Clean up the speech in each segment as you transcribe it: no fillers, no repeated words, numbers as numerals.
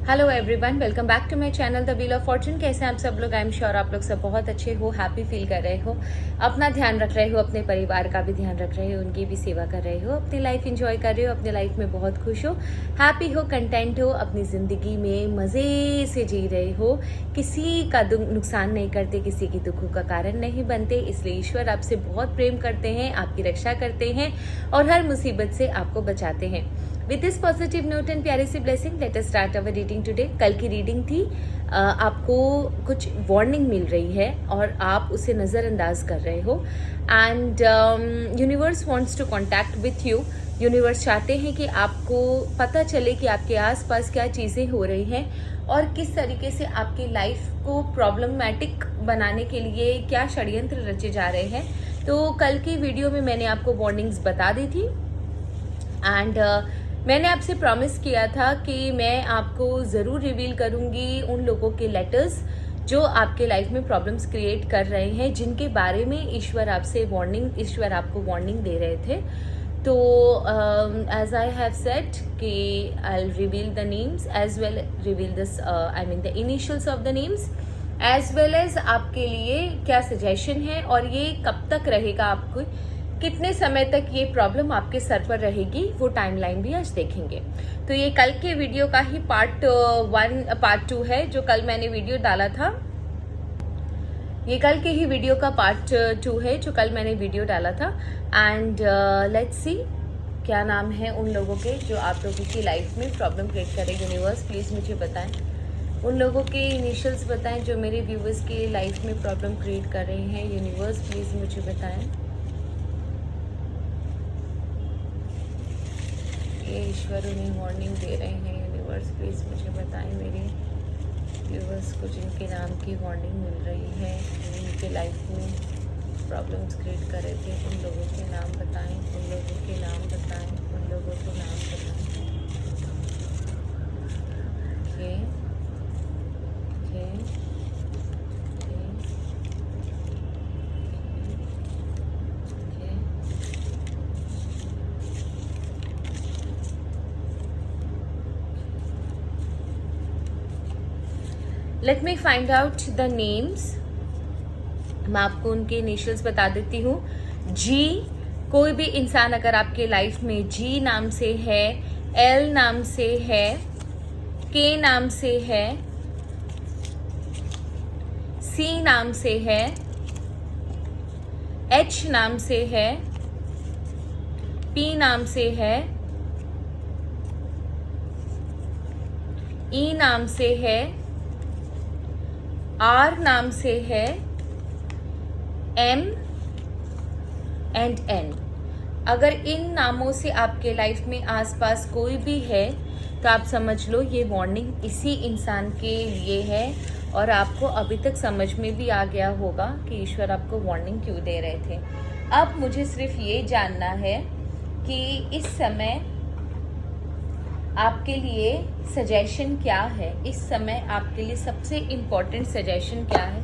Hello everyone, welcome back to my channel the wheel of fortune. कैसे हैं आप सब लोग? आई एम श्योर आप लोग सब बहुत अच्छे हो, हैप्पी फील कर रहे हो, अपना ध्यान रख रहे हो, अपने परिवार का भी ध्यान रख रहे हो, उनकी भी सेवा कर रहे हो, अपनी लाइफ एंजॉय कर रहे हो, अपनी लाइफ में बहुत खुश हो, हैप्पी हो, कंटेंट हो, अपनी ज़िंदगी में मज़े से जी रहे हो, किसी का नुकसान नहीं करते, किसी की दुखों का कारण नहीं बनते। इसलिए ईश्वर आपसे बहुत प्रेम करते हैं, आपकी रक्षा करते हैं और हर मुसीबत से आपको बचाते हैं। With this positive note and प्यारी सी blessing let us start our reading today. कल की रीडिंग थी, आपको कुछ वार्निंग मिल रही है और आप उसे नज़रअंदाज कर रहे हो and universe wants to contact with you. Universe चाहते हैं कि आपको पता चले कि आपके आसपास क्या चीज़ें हो रही हैं और किस तरीके से आपकी लाइफ को प्रॉब्लमैटिक बनाने के लिए क्या षड्यंत्र रचे जा रहे हैं। तो कल की वीडियो में मैंने आपको वार्निंग्स बता दी थी एंड मैंने आपसे प्रॉमिस किया था कि मैं आपको ज़रूर रिवील करूंगी उन लोगों के लेटर्स जो आपके लाइफ में प्रॉब्लम्स क्रिएट कर रहे हैं, जिनके बारे में ईश्वर आपको वार्निंग दे रहे थे। तो एज आई हैव सेड कि I reveal the names as well reveal this the initials of the names as well as आपके लिए क्या सजेशन है और ये कब तक रहेगा, आपको कितने समय तक ये प्रॉब्लम आपके सर पर रहेगी, वो टाइमलाइन भी आज देखेंगे। तो ये कल के वीडियो का ही पार्ट 2 है जो कल मैंने वीडियो डाला था। ये कल के ही वीडियो का पार्ट 2 है जो कल मैंने वीडियो डाला था एंड लेट्स सी क्या नाम है उन लोगों के जो आप लोगों की लाइफ में प्रॉब्लम क्रिएट करें। यूनिवर्स प्लीज़ मुझे बताएं, उन लोगों के इनिशियल्स बताएं जो मेरे व्यूवर्स की लाइफ में प्रॉब्लम क्रिएट कर रहे हैं। यूनिवर्स प्लीज़ मुझे बताएं, ये ईश्वर उन्हें वार्निंग दे रहे हैं। यूनिवर्स प्लीज़ मुझे बताएं, मेरे व्यूवर्स को जिनके नाम की वार्निंग मिल रही है, उनके लाइफ में प्रॉब्लम्स क्रिएट कर रहे थे, उन लोगों के नाम बताएं, उन लोगों के नाम बताएं, उन लोगों को नाम बताएं। Okay okay let me find out the names. मैं आपको उनके इनिशियल्स बता देती हूँ। जी, कोई भी इंसान अगर आपके लाइफ में जी नाम से है, एल नाम से है, के नाम से है, सी नाम से है, एच नाम से है, पी नाम से है, ई नाम से है, आर नाम से है, एम एंड एन। अगर इन नामों से आपके लाइफ में आसपास कोई भी है तो आप समझ लो ये वार्निंग इसी इंसान के लिए है और आपको अभी तक समझ में भी आ गया होगा कि ईश्वर आपको वार्निंग क्यों दे रहे थे। अब मुझे सिर्फ ये जानना है कि इस समय आपके लिए सजेशन क्या है, इस समय आपके लिए सबसे इम्पोर्टेंट सजेशन क्या है,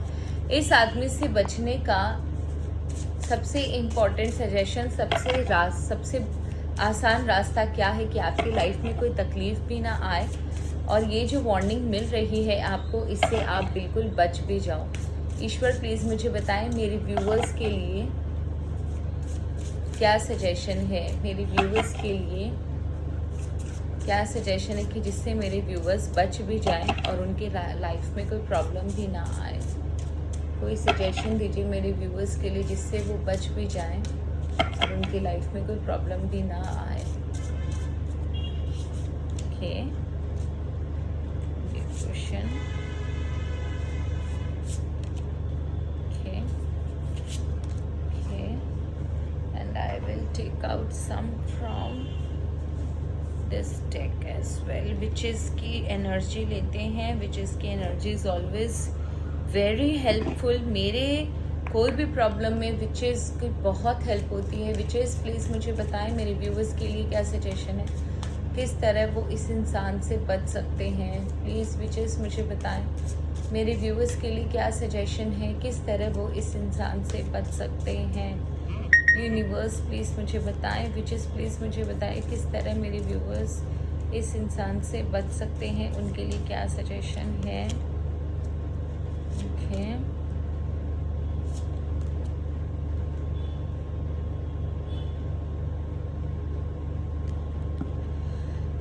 इस आदमी से बचने का सबसे इम्पोर्टेंट सजेशन, सबसे आसान रास्ता क्या है कि आपकी लाइफ में कोई तकलीफ भी ना आए और ये जो वार्निंग मिल रही है आपको, इससे आप बिल्कुल बच भी जाओ। ईश्वर प्लीज़ मुझे बताएं मेरे व्यूवर्स के लिए क्या सजेशन है, मेरे व्यूवर्स के लिए क्या सजेशन है कि जिससे मेरे व्यूवर्स बच भी जाएं और उनके लाइफ में कोई प्रॉब्लम भी ना आए। कोई सजेशन दीजिए मेरे व्यूवर्स के लिए जिससे वो बच भी जाएं और उनकी लाइफ में कोई प्रॉब्लम भी ना आए। Okay, question. Okay okay, and I will take out some from this deck as well. Witches की एनर्जी लेते हैं। विचेस की energy is always very helpful. मेरे कोई भी प्रॉब्लम में विचेस की बहुत हेल्प होती है। विचेस प्लीज़ मुझे बताएं मेरे व्यूवर्स के लिए क्या सजेशन है, किस तरह वो इस इंसान से बच सकते हैं। प्लीज़ विचेस मुझे बताएं मेरे व्यूवर्स के लिए क्या सजेशन है, किस तरह वो इस इंसान से बच सकते हैं। यूनिवर्स प्लीज़ मुझे बताएं, विचेस प्लीज़ मुझे बताएं किस तरह मेरे व्यूवर्स इस इंसान से बच सकते हैं, उनके लिए क्या सजेशन है? ओके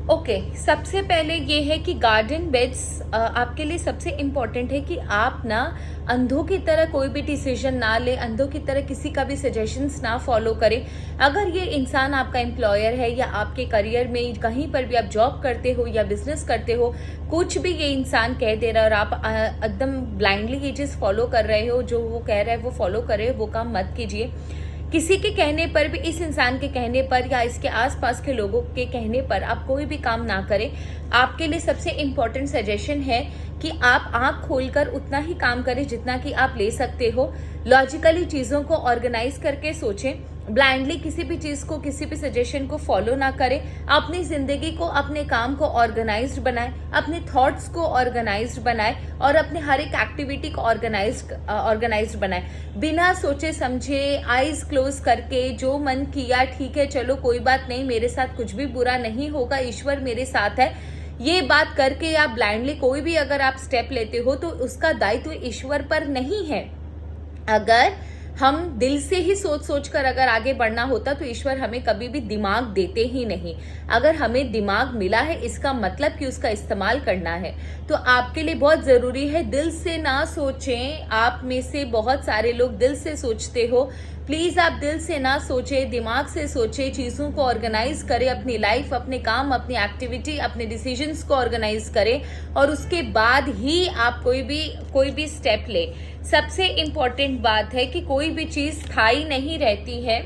ओके सबसे पहले ये है कि गार्डन बेड्स आपके लिए सबसे इम्पॉर्टेंट है कि आप ना अंधों की तरह कोई भी डिसीजन ना ले, अंधों की तरह किसी का भी सजेशंस ना फॉलो करें। अगर ये इंसान आपका एम्प्लॉयर है या आपके करियर में कहीं पर भी आप जॉब करते हो या बिजनेस करते हो, कुछ भी ये इंसान कह दे रहा है और आप एकदम ब्लाइंडली ये चीज़ फॉलो कर रहे हो, जो वो कह रहा है वो फॉलो कर रहे हो, वो काम मत कीजिए। किसी के कहने पर भी, इस इंसान के कहने पर या इसके आसपास के लोगों के कहने पर आप कोई भी काम ना करें। आपके लिए सबसे इम्पोर्टेंट सजेशन है कि आप आंख खोलकर उतना ही काम करें जितना कि आप ले सकते हो। लॉजिकली चीज़ों को ऑर्गेनाइज करके सोचें, ब्लाइंडली किसी भी चीज़ को, किसी भी सजेशन को फॉलो ना करें। अपनी ज़िंदगी को, अपने काम को ऑर्गेनाइज्ड बनाएं, अपने थॉट्स को ऑर्गेनाइज्ड बनाएं और अपने हर एक एक्टिविटी को ऑर्गेनाइज्ड बनाएं। बिना सोचे समझे, आईज क्लोज करके जो मन किया ठीक है, चलो कोई बात नहीं, मेरे साथ कुछ भी बुरा नहीं होगा, ईश्वर मेरे साथ है, ये बात करके आप ब्लाइंडली कोई भी अगर आप स्टेप लेते हो तो उसका दायित्व ईश्वर पर नहीं है। अगर हम दिल से ही सोच सोच कर अगर आगे बढ़ना होता तो ईश्वर हमें कभी भी दिमाग देते ही नहीं। अगर हमें दिमाग मिला है इसका मतलब कि उसका इस्तेमाल करना है। तो आपके लिए बहुत ज़रूरी है दिल से ना सोचें। आप में से बहुत सारे लोग दिल से सोचते हो, प्लीज़ आप दिल से ना सोचें, दिमाग से सोचें, चीज़ों को ऑर्गेनाइज करें, अपनी लाइफ, अपने काम, अपनी एक्टिविटी, अपने डिसीजंस को ऑर्गेनाइज करें और उसके बाद ही आप कोई भी स्टेप ले। सबसे इम्पॉर्टेंट बात है कि कोई भी चीज़ स्थायी नहीं रहती है,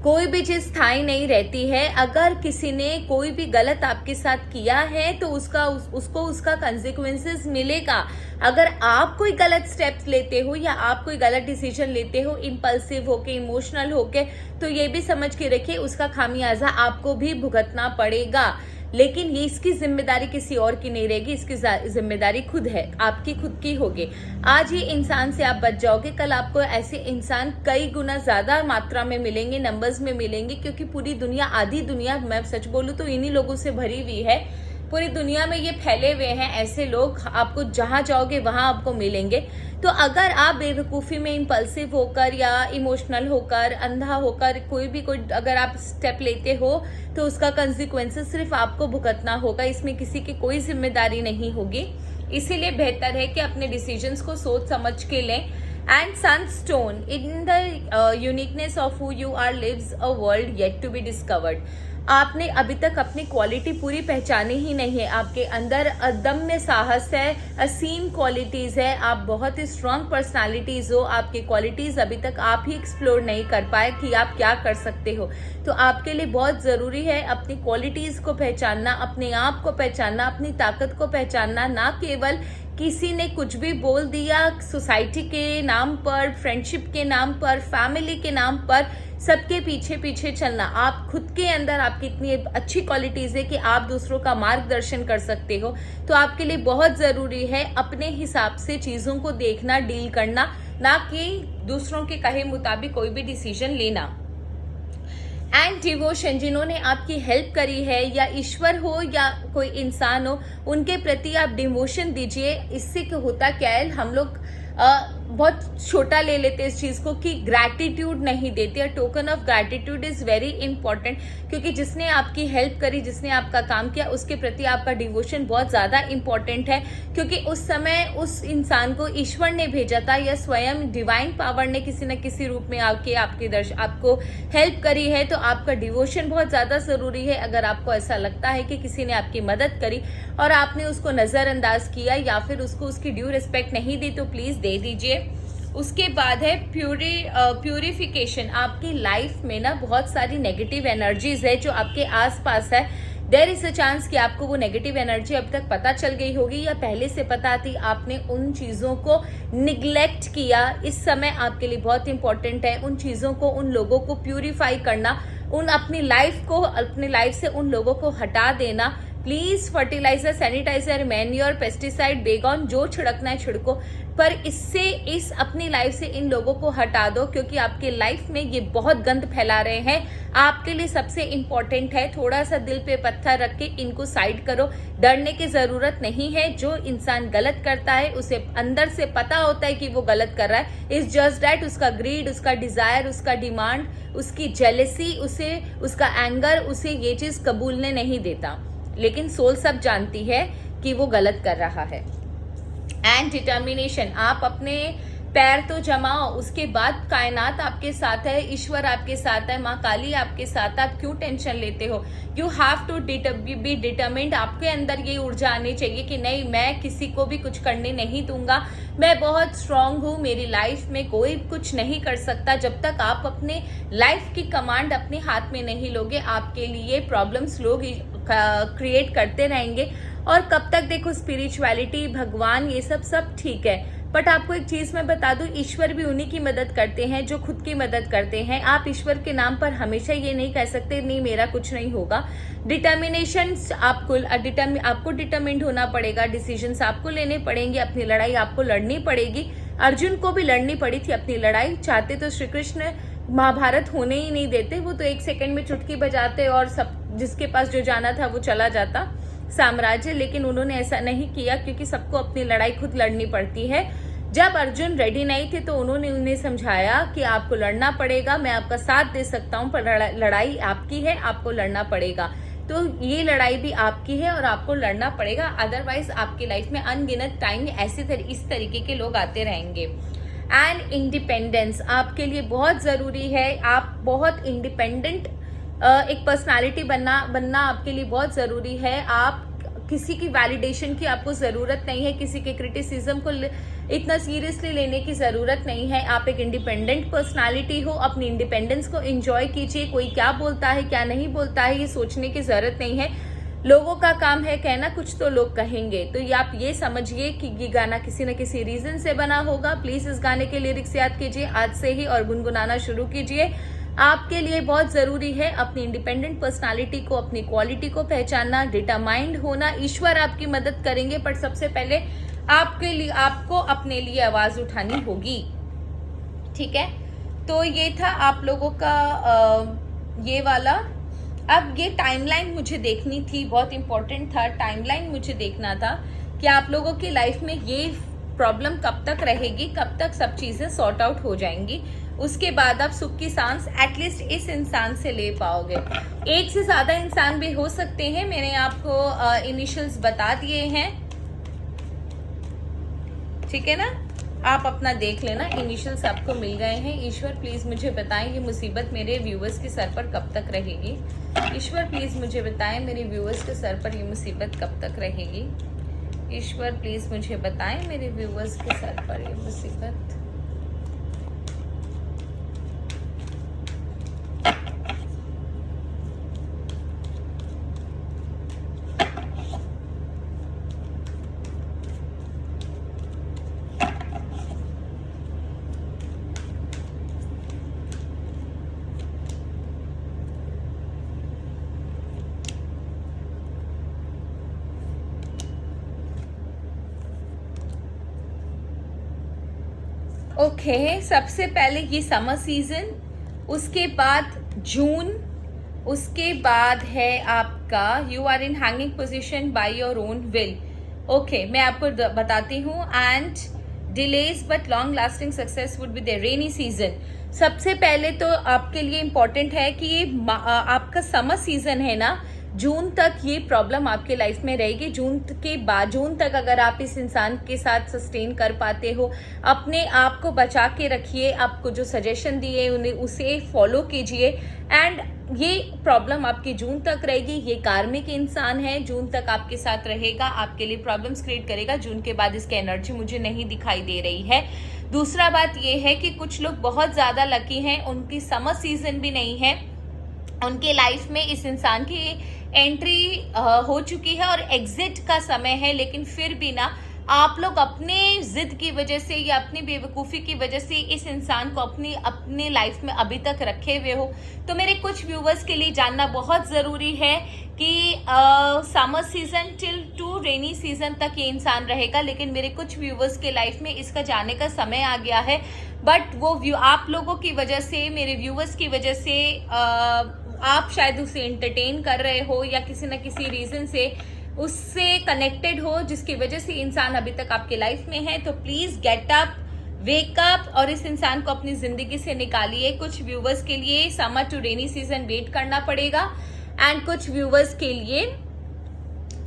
कोई भी चीज़ स्थायी नहीं रहती है। अगर किसी ने कोई भी गलत आपके साथ किया है तो उसको उसका कंसिक्वेंसेस मिलेगा। अगर आप कोई गलत स्टेप्स लेते हो या आप कोई गलत डिसीजन लेते हो इम्पल्सिव होके, इमोशनल होके, तो ये भी समझ के रखिए उसका खामियाजा आपको भी भुगतना पड़ेगा। लेकिन ये इसकी जिम्मेदारी किसी और की नहीं रहेगी, इसकी जिम्मेदारी खुद है, आपकी खुद की होगी। आज ही इंसान से आप बच जाओगे, कल आपको ऐसे इंसान कई गुना ज्यादा मात्रा में मिलेंगे, नंबर्स में मिलेंगे, क्योंकि पूरी दुनिया, आधी दुनिया, मैं सच बोलूं तो इन्हीं लोगों से भरी हुई है। पूरी दुनिया में ये फैले हुए हैं ऐसे लोग, आपको जहां जाओगे वहां आपको मिलेंगे। तो अगर आप बेवकूफ़ी में इम्पल्सिव होकर या इमोशनल होकर, अंधा होकर कोई अगर आप स्टेप लेते हो तो उसका कंसिक्वेंसेस सिर्फ आपको भुगतना होगा, इसमें किसी की कोई जिम्मेदारी नहीं होगी। इसीलिए बेहतर है कि अपने डिसीजंस को सोच समझ के लें। And sunstone, in the uniqueness of who you are lives a world yet to be discovered. आपने अभी तक अपनी क्वालिटी पूरी पहचानी ही नहीं है। आपके अंदर अदम्य साहस है, असीम क्वालिटीज है, आप बहुत ही स्ट्रांग पर्सनालिटीज हो। आपकी क्वालिटीज अभी तक आप ही एक्सप्लोर नहीं कर पाए कि आप क्या कर सकते हो। तो आपके लिए बहुत ज़रूरी है अपनी क्वालिटीज को पहचानना, अपने आप को पहचानना, अपनी ताकत को पहचानना। ना केवल किसी ने कुछ भी बोल दिया, सोसाइटी के नाम पर, फ्रेंडशिप के नाम पर, फैमिली के नाम पर सबके पीछे पीछे चलना। आप खुद के अंदर आपकी इतनी अच्छी क्वालिटीज है कि आप दूसरों का मार्गदर्शन कर सकते हो। तो आपके लिए बहुत ज़रूरी है अपने हिसाब से चीज़ों को देखना, डील करना, ना कि दूसरों के कहे मुताबिक कोई भी डिसीजन लेना। एंड डिवोशन, जिन्होंने आपकी हेल्प करी है, या ईश्वर हो या कोई इंसान हो, उनके प्रति आप डिवोशन दीजिए। इससे क्या होता क्या है, हम लोग बहुत छोटा ले लेते इस चीज़ को कि ग्रैटिट्यूड नहीं देते। Token of gratitude is very important, क्योंकि जिसने आपकी हेल्प करी, जिसने आपका काम किया, उसके प्रति आपका डिवोशन बहुत ज़्यादा इंपॉर्टेंट है। क्योंकि उस समय उस इंसान को ईश्वर ने भेजा था या स्वयं डिवाइन पावर ने किसी न किसी रूप में आके आपको हेल्प करी है। तो आपका डिवोशन बहुत ज़्यादा ज़रूरी है। अगर आपको ऐसा लगता है कि किसी ने आपकी मदद करी और आपने उसको नज़रअंदाज किया या फिर उसको उसकी ड्यू रिस्पेक्ट नहीं दी, तो प्लीज़ दे दीजिए। उसके बाद है प्यूरिफिकेशन। आपकी लाइफ में ना बहुत सारी नेगेटिव एनर्जीज है जो आपके आसपास है। देयर इज अ चांस कि आपको वो नेगेटिव एनर्जी अब तक पता चल गई होगी या पहले से पता थी, आपने उन चीज़ों को निग्लेक्ट किया। इस समय आपके लिए बहुत इंपॉर्टेंट है उन चीज़ों को, उन लोगों को प्यूरिफाई करना, अपनी लाइफ से उन लोगों को हटा देना। Please fertilizer, sanitizer, manure, pesticide, Baygon जो छिड़कना है छिड़को, पर इससे इस अपनी लाइफ से इन लोगों को हटा दो, क्योंकि आपके लाइफ में ये बहुत गंद फैला रहे हैं। आपके लिए सबसे इम्पोर्टेंट है थोड़ा सा दिल पे पत्थर रख के इनको साइड करो। डरने की जरूरत नहीं है। जो इंसान गलत करता है उसे अंदर से पता होता है कि वो गलत कर रहा है। इट्स जस्ट दैट उसका ग्रीड, उसका डिजायर, उसका डिमांड, उसकी जेलेसी, उसे उसका एंगर उसे ये चीज कबूलने नहीं देता। लेकिन सोल सब जानती है कि वो गलत कर रहा है। एंड डिटर्मिनेशन, आप अपने पैर तो जमाओ, उसके बाद कायनात आपके साथ है, ईश्वर आपके साथ है, माँ काली आपके साथ है। आप क्यों टेंशन लेते हो? You have to be determined. आपके अंदर ये ऊर्जा आनी चाहिए कि नहीं, मैं किसी को भी कुछ करने नहीं दूंगा, मैं बहुत स्ट्रांग हूँ, मेरी लाइफ में कोई कुछ नहीं कर सकता। जब तक आप अपने लाइफ की कमांड अपने हाथ में नहीं लोगे, आपके लिए प्रॉब्लम्स लोग क्रिएट करते रहेंगे। और कब तक? देखो, स्पिरिचुअलिटी, भगवान, ये सब ठीक है, बट आपको एक चीज मैं बता दूं, ईश्वर भी उन्हीं की मदद करते हैं जो खुद की मदद करते हैं। आप ईश्वर के नाम पर हमेशा ये नहीं कह सकते नहीं मेरा कुछ नहीं होगा। डिटर्मिनेशन, आपको डिटर्मिन्ड होना पड़ेगा, डिसीजंस आपको लेने पड़ेंगे, अपनी लड़ाई आपको लड़नी पड़ेगी। अर्जुन को भी लड़नी पड़ी थी अपनी लड़ाई। चाहते तो श्री कृष्ण महाभारत होने ही नहीं देते, वो तो एक सेकंड में चुटकी बजाते और सब जिसके पास जो जाना था वो चला जाता साम्राज्य। लेकिन उन्होंने ऐसा नहीं किया, क्योंकि सबको अपनी लड़ाई खुद लड़नी पड़ती है। जब अर्जुन रेडी नहीं थे तो उन्होंने उन्हें समझाया कि आपको लड़ना पड़ेगा, मैं आपका साथ दे सकता हूं, पर लड़ाई आपकी है, आपको लड़ना पड़ेगा। तो ये लड़ाई भी आपकी है और आपको लड़ना पड़ेगा, अदरवाइज आपकी लाइफ में अनगिनत टाइम इस तरीके के लोग आते रहेंगे। एंड इंडिपेंडेंस आपके लिए बहुत जरूरी है। आप बहुत इंडिपेंडेंट एक पर्सनालिटी बनना आपके लिए बहुत जरूरी है। आप किसी की वैलिडेशन की आपको जरूरत नहीं है, किसी के क्रिटिसिज्म को इतना सीरियसली लेने की जरूरत नहीं है। आप एक इंडिपेंडेंट पर्सनालिटी हो, अपनी इंडिपेंडेंस को एंजॉय कीजिए। कोई क्या बोलता है क्या नहीं बोलता है ये सोचने की जरूरत नहीं है। लोगों का काम है कहना, कुछ तो लोग कहेंगे। तो ये आप ये समझिए कि ये गाना किसी न किसी रीजन से बना होगा। प्लीज इस गाने के लिरिक्स याद कीजिए आज से ही और गुनगुनाना शुरू कीजिए। आपके लिए बहुत जरूरी है अपनी इंडिपेंडेंट पर्सनालिटी को, अपनी क्वालिटी को पहचानना, डिटरमाइंड होना। ईश्वर आपकी मदद करेंगे, पर सबसे पहले आपको अपने लिए आवाज उठानी होगी। ठीक है, तो ये था आप लोगों का ये वाला। अब ये टाइमलाइन मुझे देखनी थी, बहुत इंपॉर्टेंट था। टाइमलाइन मुझे देखना था कि आप लोगों की लाइफ में ये प्रॉब्लम कब तक रहेगी, कब तक सब चीजें सॉर्ट आउट हो जाएंगी। उसके बाद आप सुख की सांस एटलीस्ट इस इंसान से ले पाओगे। एक से ज्यादा इंसान भी हो सकते हैं, मैंने आपको इनिशियल्स बता दिए हैं। ठीक है ना, आप अपना देख लेना, इनिशियल्स आपको मिल गए हैं। ईश्वर प्लीज मुझे बताएं ये मुसीबत मेरे व्यूअर्स के सर पर कब तक रहेगी। ईश्वर प्लीज मुझे बताएं मेरे व्यूअर्स के सर पर ये मुसीबत कब तक रहेगी। ईश्वर प्लीज मुझे बताएं मेरे व्यूअर्स के सर पर ये मुसीबत। ओके, सबसे पहले ये समर सीजन, उसके बाद जून, उसके बाद है आपका you are in hanging position by your own will. Okay, मैं आपको बताती हूँ। And delays but long lasting success would be the rainy season. सबसे पहले तो आपके लिए इम्पोर्टेंट है कि ये आपका समर सीजन है ना, जून तक ये प्रॉब्लम आपके लाइफ में रहेगी। जून के बाद, जून तक अगर आप इस इंसान के साथ सस्टेन कर पाते हो, अपने आप को बचा के रखिए। आपको जो सजेशन दिए उन्हें उसे फॉलो कीजिए। एंड ये प्रॉब्लम आपकी जून तक रहेगी। ये कार्मिक इंसान है, जून तक आपके साथ रहेगा, आपके लिए प्रॉब्लम्स क्रिएट करेगा। जून के बाद इसकी एनर्जी मुझे नहीं दिखाई दे रही है। दूसरा बात ये है कि कुछ लोग बहुत ज्यादा लकी हैं, उनकी समर सीजन भी नहीं है, उनके लाइफ में इस इंसान की एंट्री हो चुकी है और एग्जिट का समय है। लेकिन फिर भी ना आप लोग अपने जिद की वजह से या अपनी बेवकूफ़ी की वजह से इस इंसान को अपनी लाइफ में अभी तक रखे हुए हो। तो मेरे कुछ व्यूवर्स के लिए जानना बहुत ज़रूरी है कि summer season till two rainy season तक ये इंसान रहेगा, लेकिन मेरे कुछ व्यूवर्स के लाइफ में इसका जाने का समय आ गया है। बट वो आप लोगों की वजह से, मेरे व्यूवर्स की वजह से आप शायद उसे एंटरटेन कर रहे हो या किसी न किसी रीज़न से उससे कनेक्टेड हो, जिसकी वजह से इंसान अभी तक आपके लाइफ में है। तो please get up, wake up और इस इंसान को अपनी जिंदगी से निकालिए। कुछ व्यूवर्स के लिए summer to rainy season wait करना पड़ेगा एंड कुछ व्यूवर्स के लिए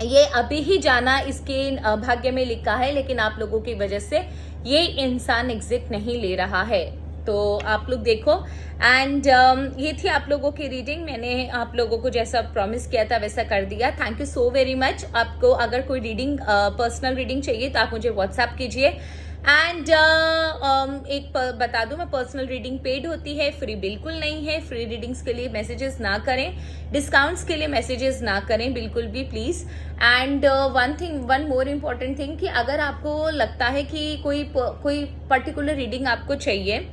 ये अभी ही जाना इसके भाग्य में लिखा है, लेकिन आप लोगों की वजह से ये इंसान एग्जिट नहीं ले रहा है। तो आप लोग देखो एंड ये थी आप लोगों की रीडिंग। मैंने आप लोगों को जैसा प्रॉमिस किया था वैसा कर दिया। Thank you so very much. आपको अगर कोई रीडिंग पर्सनल रीडिंग चाहिए तो आप मुझे व्हाट्सएप कीजिए। एंड एक बता दूं, मैं पर्सनल रीडिंग पेड होती है, फ्री बिल्कुल नहीं है। फ्री रीडिंग्स के लिए मैसेजेस ना करें, डिस्काउंट्स के लिए मैसेजेस ना करें बिल्कुल भी please. And one more important thing कि अगर आपको लगता है कि कोई पर्टिकुलर रीडिंग आपको चाहिए,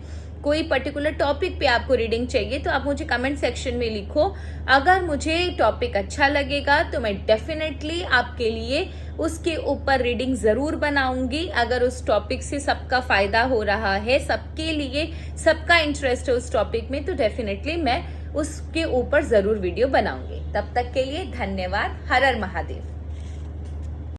कोई पर्टिकुलर टॉपिक पे आपको रीडिंग चाहिए, तो आप मुझे कमेंट सेक्शन में लिखो। अगर मुझे टॉपिक अच्छा लगेगा तो मैं डेफिनेटली आपके लिए उसके ऊपर रीडिंग ज़रूर बनाऊंगी। अगर उस टॉपिक से सबका फ़ायदा हो रहा है, सबके लिए सबका इंटरेस्ट है उस टॉपिक में, तो डेफिनेटली मैं उसके ऊपर ज़रूर वीडियो बनाऊंगी। तब तक के लिए धन्यवाद। हर हर महादेव।